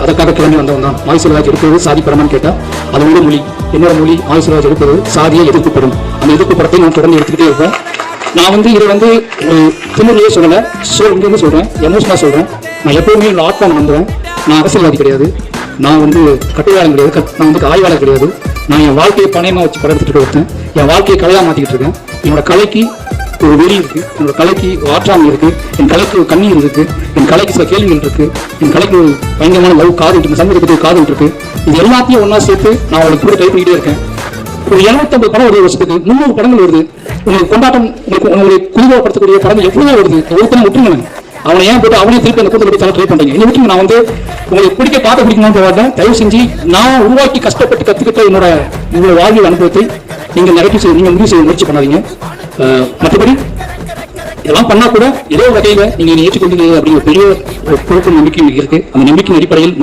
அதற்காக கிளம்பி வந்தவன் தான். மாரி செல்வராஜ் எடுக்கிறது சாதி படமான்னு கேட்டால் அது ஒரு மொழி. என்னோட மொழி மாரி செல்வராஜ் எடுக்கிறது சாதியை எதிர்ப்பு படம். அந்த எதிர்ப்பு படத்தை நான் தொடர்ந்து எடுத்துக்கிட்டே இருப்பேன். நான் இதை திமுறையே சொல்லலை, இங்கேருந்து சொல்கிறேன், எமோஷனாக சொல்கிறேன். நான் எப்பவுமே ஆர்ட் ஃபார்ம் நம்புகிறேன். நான் அரசியல்வாதி கிடையாது, நான் கட்டுரையாளர் கிடையாது, நான் ஆய்வாளர் கிடையாது. நான் என் வாழ்க்கையை பணயமாக வச்சு படம் எடுத்துகிட்டு இருக்கேன். என் வாழ்க்கையை கலையாக மாற்றிக்கிட்டு இருக்கேன். என்னோட கலைக்கு ஒரு வெளி இருக்கு, என்னோட கலைக்கு ஆற்றாமை இருக்கு, என் கலைக்கு ஒரு கண்ணீர் இருக்கு, என் கலைக்கு சில கேள்விகள் இருக்கு, என் கலைக்கு ஒரு பயங்கரமான லவ் காதல் இருக்கு, சமூகத்தை பற்றி காதல் இருக்கு. இது எல்லாத்தையும் ஒன்றா சேர்த்து நான் அவங்களுக்கு கூட ட்ரை பண்ணிக்கிட்டே இருக்கேன். ஒரு 250 படம் வருது வருஷத்துக்கு, 300 படங்கள் வருது. உங்களுக்கு கொண்டாட்டம், உங்களுக்கு குழுவப்படுத்தக்கூடிய படங்கள் எவ்வளவோ வருது. ஒருத்தனை விட்டுருங்க, அவனை ஏன் போட்டு அவனே திருப்பி அந்த கூட்டத்தில் ட்ரை பண்றீங்க. இன்னும் விட்டுருங்க. நான் உங்களுக்கு பிடிக்க பார்த்து பிடிக்கணும்னு வரல. தயவு செஞ்சு நான் உருவாக்கி கஷ்டப்பட்டு கற்றுக்கிட்ட என்னோட வாழ்வியல் அனுபவத்தை நீங்கள் நீங்க முடிவு செய்ய முயற்சி பண்ணாதீங்க. மற்றபடி இதெல்லாம் பண்ணா கூட ஏதோ வகையில நீங்க ஏற்றுக்கொண்டீங்க அப்படிங்கிற பெரிய பொறுப்பு நம்பிக்கை இருக்கு. அந்த நம்பிக்கையின் அடிப்படையில்